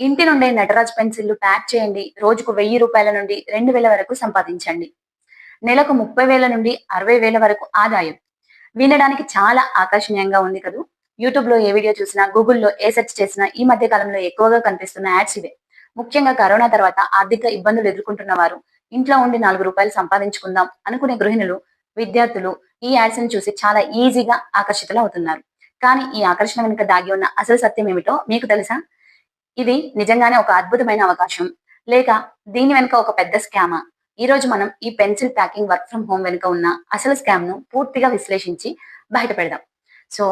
ఇంటి నుండే నటరాజ్ పెన్సిల్లు ప్యాక్ చేయండి. రోజుకు రూ. 1000 నుండి 2000 వరకు సంపాదించండి. నెలకు 30,000 నుండి 60,000 వరకు ఆదాయం. వినడానికి చాలా ఆకర్షణీయంగా ఉంది కదూ! యూట్యూబ్‌లో ఏ వీడియో చూసినా, గూగుల్‌లో ఏ సెర్చ్ చేసినా ఈ మధ్య కాలంలో ఎక్కువగా కనిపిస్తున్న యాడ్స్ ఇవే. ముఖ్యంగా కరోనా తర్వాత ఆర్థిక ఇబ్బందులు ఎదుర్కొంటున్న వారు, ఇంట్లో ఉండి రూ. 4 సంపాదించుకుందాం అనుకునే గృహిణులు, విద్యార్థులు ఈ యాడ్స్‌ని చూసి చాలా ఈజీగా ఆకర్షితులవుతున్నారు. కానీ ఈ ఆకర్షణ వెనుక దాగి ఉన్న అసలు సత్యం ఏమిటో మీకు తెలుసా? ఇది నిజంగానే ఒక అద్భుతమైన అవకాశం. లేక దీని వెనుక ఒక పెద్ద స్కామా? ఈరోజు మనం ఈ pencil packing work from home వెనుక ఉన్న అసలు స్కామ్‌ను పూర్తిగా విశ్లేషించి బయటపెడదాం. So,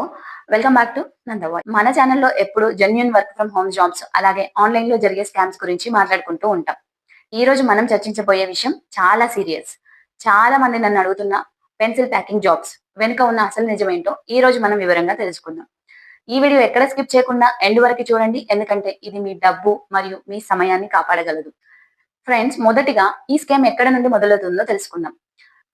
welcome back to Nanda voice. మన ఛానెల్‌లో ఎప్పుడు genuine work from home jobs అలాగే ఆన్‌లైన్‌లో జరిగే స్కామ్స్ గురించి మాట్లాడుకుంటూ ఉంటాం. ఈరోజు మనం చర్చించబోయే విషయం చాలా సీరియస్. చాలా మంది నన్ను అడుగుతున్న పెన్సిల్ ప్యాకింగ్ జాబ్స్ వెనుక ఉన్న అసలు నిజమేంటో ఈరోజు మనం వివరంగా తెలుసుకుందాం. ఈ వీడియో ఎక్కడ స్కిప్ చేయకుండా ఎండ్ వరకు చూడండి. ఎందుకంటే ఇది మీ డబ్బు మరియు మీ సమయాన్ని కాపాడగలదు. ఫ్రెండ్స్, మొదటిగా ఈ స్కామ్ ఎక్కడ నుండి మొదలవుతుందో తెలుసుకుందాం.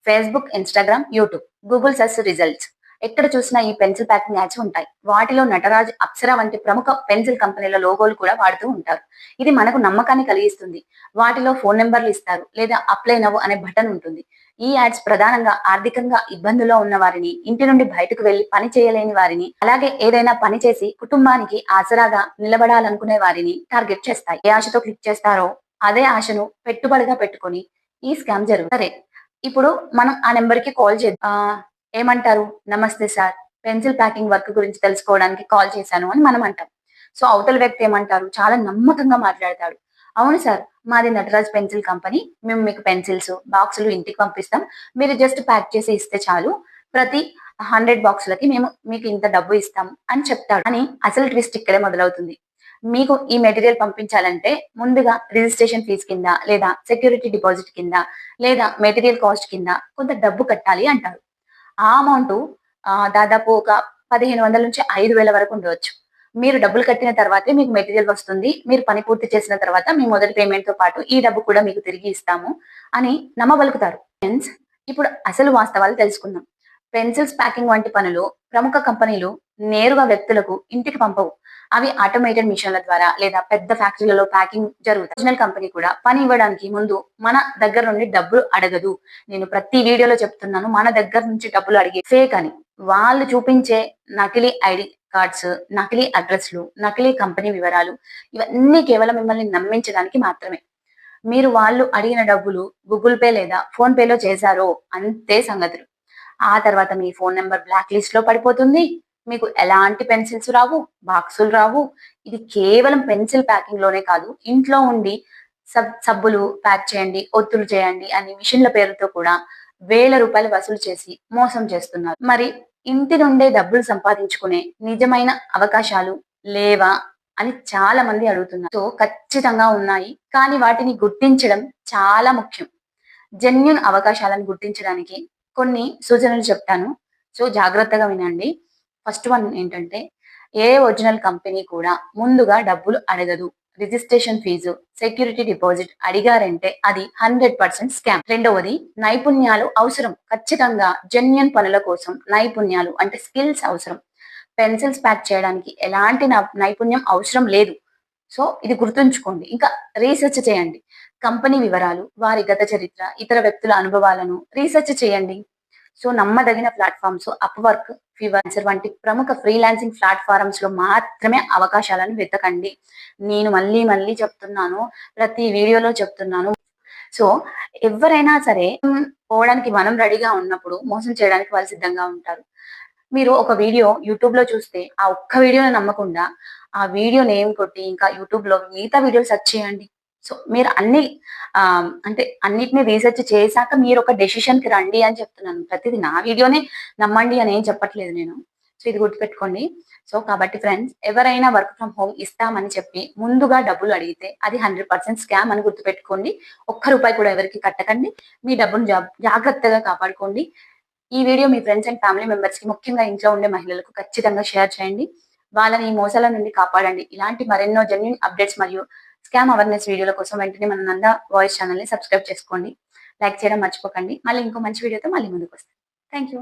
Facebook, Instagram, YouTube, Google search results ఎక్కడ చూసినా ఈ పెన్సిల్ ప్యాకింగ్ యాడ్స్ ఉంటాయి. వాటిలో నటరాజ్, అప్సరా వంటి ప్రముఖ పెన్సిల్ కంపెనీల లోగోలు కూడా వాడుతూ ఉంటారు. ఇది మనకు నమ్మకాన్ని కలిగిస్తుంది. వాటిలో ఫోన్ నంబర్‌లు ఇస్తారు లేదా అప్లై నౌ అనే బటన్ ఉంటుంది. ఈ యాడ్స్ ప్రధానంగా ఆర్థికంగా ఇబ్బందుల్లో ఉన్న వారిని, ఇంటి నుండి బయటకు వెళ్లి పని చేయలేని వారిని, అలాగే ఏదైనా పని చేసి కుటుంబానికి ఆసరాగా నిలబడాలనుకునే వారిని టార్గెట్ చేస్తాయి. ఏ ఆశతో క్లిక్ చేస్తారో అదే ఆశను పెట్టుబడిగా పెట్టుకొని ఈ స్కామ్ జరుగుతుంది. సరే, ఇప్పుడు మనం ఆ నెంబర్‌కి కాల్ చేద్దాం. ఏమంటారు? నమస్తే సార్, పెన్సిల్ ప్యాకింగ్ వర్క్ గురించి తెలుసుకోవడానికి కాల్ చేశాను అని మనం అంటాం. సో, అవతల వ్యక్తి ఏమంటారు? చాలా నమ్మకంగా మాట్లాడతాడు. అవును సార్, మాది నటరాజ్ పెన్సిల్ కంపెనీ. మేము మీకు పెన్సిల్స్, బాక్సులు ఇంటికి పంపిస్తాం. మీరు జస్ట్ ప్యాక్ చేసి ఇస్తే చాలు. ప్రతి 100 బాక్సులకి మేము మీకు ఇంత డబ్బు ఇస్తాం అని చెప్తాడు. కానీ అసలు ట్విస్ట్ ఇక్కడే మొదలవుతుంది. మీకు ఈ మెటీరియల్ పంపించాలంటే ముందుగా రిజిస్ట్రేషన్ ఫీజ్ కింద, లేదా సెక్యూరిటీ డిపాజిట్ కింద, లేదా మెటీరియల్ కాస్ట్ కింద కొంత డబ్బు కట్టాలి అంటారు. ఆ అమౌంటు దాదాపు ఒక 1500-5000 వరకు ఉండవచ్చు. మీరు డబ్బులు కట్టిన తర్వాతే మీకు మెటీరియల్ వస్తుంది. మీరు పని పూర్తి చేసిన తర్వాత మీ మొదటి పేమెంట్‌తో పాటు ఈ డబ్బు కూడా మీకు తిరిగి ఇస్తాము అని నమ్మబలుకుతారు. ఫ్రెండ్స్, ఇప్పుడు అసలు వాస్తవాలు తెలుసుకుందాం. పెన్సిల్స్ ప్యాకింగ్ వంటి పనులు ప్రముఖ కంపెనీలు నేరుగా వ్యక్తులకు ఇంటికి పంపవు. అవి ఆటోమేటెడ్ మిషన్ల ద్వారా లేదా పెద్ద ఫ్యాక్టరీలలో ప్యాకింగ్ జరుగుతాయి. ఒరిజినల్ కంపెనీ కూడా పని ఇవ్వడానికి ముందు మన దగ్గర నుండి డబ్బులు అడగదు. నేను ప్రతి వీడియోలో చెప్తున్నాను, మన దగ్గర నుంచి డబ్బులు అడిగే ఫేక్ అని. వాళ్ళు చూపించే నకిలీ ఐడి కార్డ్స్, నకిలీ అడ్రస్‌లు, నకిలీ కంపెనీ వివరాలు ఇవన్నీ కేవలం మిమ్మల్ని నమ్మించడానికి మాత్రమే. మీరు వాళ్ళు అడిగిన డబ్బులు గూగుల్ పే లేదా ఫోన్ పేలో చేశారో అంతే సంగతులు. ఆ తర్వాత మీ ఫోన్ నంబర్ బ్లాక్ లిస్ట్‌లో పడిపోతుంది. మీకు ఎలాంటి పెన్సిల్స్ రావు, బాక్సులు రావు. ఇది కేవలం పెన్సిల్ ప్యాకింగ్‌లోనే కాదు, ఇంట్లో ఉండి సబ్బులు ప్యాక్ చేయండి, ఒత్తులు చేయండి అని మిషన్‌ల పేరుతో కూడా రూ. 1000 వసూలు చేసి మోసం చేస్తున్నారు. మరి ఇంటి నుండే డబ్బులు సంపాదించుకునే నిజమైన అవకాశాలు లేవా అని చాలా మంది అడుగుతున్నారు. సో, ఖచ్చితంగా ఉన్నాయి. కానీ వాటిని గుర్తించడం చాలా ముఖ్యం. జెన్యూన్ అవకాశాలను గుర్తించడానికి కొన్ని సూచనలు చెప్తాను. సో, జాగ్రత్తగా వినండి. ఫస్ట్ వన్ ఏంటంటే, ఏ ఒరిజినల్ కంపెనీ కూడా ముందుగా డబ్బులు అడగదు. రిజిస్ట్రేషన్ ఫీజు, సెక్యూరిటీ డిపాజిట్ అడిగారంటే అది 100% స్కామ్. రెండవది, నైపుణ్యాలు అవసరం. ఖచ్చితంగా జెన్యూన్ పనుల కోసం నైపుణ్యాలు అంటే స్కిల్స్ అవసరం. పెన్సిల్స్ ప్యాక్ చేయడానికి ఎలాంటి నైపుణ్యం అవసరం లేదు. సో, ఇది గుర్తుంచుకోండి. ఇంకా రీసెర్చ్ చేయండి. కంపెనీ వివరాలు, వారి గత చరిత్ర, ఇతర వ్యక్తుల అనుభవాలను రీసెర్చ్ చేయండి. సో, నమ్మదగిన ప్లాట్‌ఫార్మ్స్ అప్‌వర్క్, ఫివర్సర్ వంటి ప్రముఖ ఫ్రీలాన్సింగ్ ప్లాట్‌ఫార్మ్స్‌లో మాత్రమే అవకాశాలను వెతకండి. నేను మళ్ళీ మళ్ళీ చెప్తున్నాను. ప్రతి వీడియోలో చెప్తున్నాను. సో, ఎవ్వరైనా సరే పోవడానికి మనం రెడీగా ఉన్నప్పుడు మోసం చేయడానికి వాళ్ళు సిద్ధంగా ఉంటారు. మీరు ఒక వీడియో యూట్యూబ్‌లో చూస్తే ఆ ఒక్క వీడియోని నమ్మకుండా ఆ వీడియో నేమ్ కొట్టి ఇంకా యూట్యూబ్‌లో మిగతా వీడియోలు సెర్చ్ చేయండి. సో, మీరు అన్ని అంటే అన్నిటిని రీసెర్చ్ చేశాక మీరొక డెసిషన్‌కి రండి అని చెప్తున్నాను. ప్రతిది నా వీడియోనే నమ్మండి అని ఏం చెప్పట్లేదు నేను. సో, ఇది గుర్తుపెట్టుకోండి. సో, కాబట్టి ఫ్రెండ్స్, ఎవరైనా వర్క్ ఫ్రమ్ హోమ్ ఇస్తామని చెప్పి ముందుగా డబ్బులు అడిగితే అది 100% స్కామ్ అని గుర్తుపెట్టుకోండి. ఒక్క రూపాయి కూడా ఎవరికీ కట్టకండి. మీ డబ్బును జాగ్రత్తగా కాపాడుకోండి. ఈ video me friends and family మెంబర్స్‌కి, ముఖ్యంగా ఇంట్లో ఉండే మహిళలకు ఖచ్చితంగా షేర్ చేయండి. వాళ్ళని ఈ మోసాల నుండి కాపాడండి. ఇలాంటి మరెన్నో జెన్యూన్ అప్డేట్స్ మరియు స్కామ్ అవేర్‌నెస్ వీడియోల కోసం వెంటనే మన నంద వాయిస్ ఛానెల్‌ని సబ్స్క్రైబ్ చేసుకోండి. లైక్ చేయడం మర్చిపోకండి. మళ్ళీ ఇంకో మంచి వీడియోతో మళ్ళీ ముందుకొస్తాను. Thank you.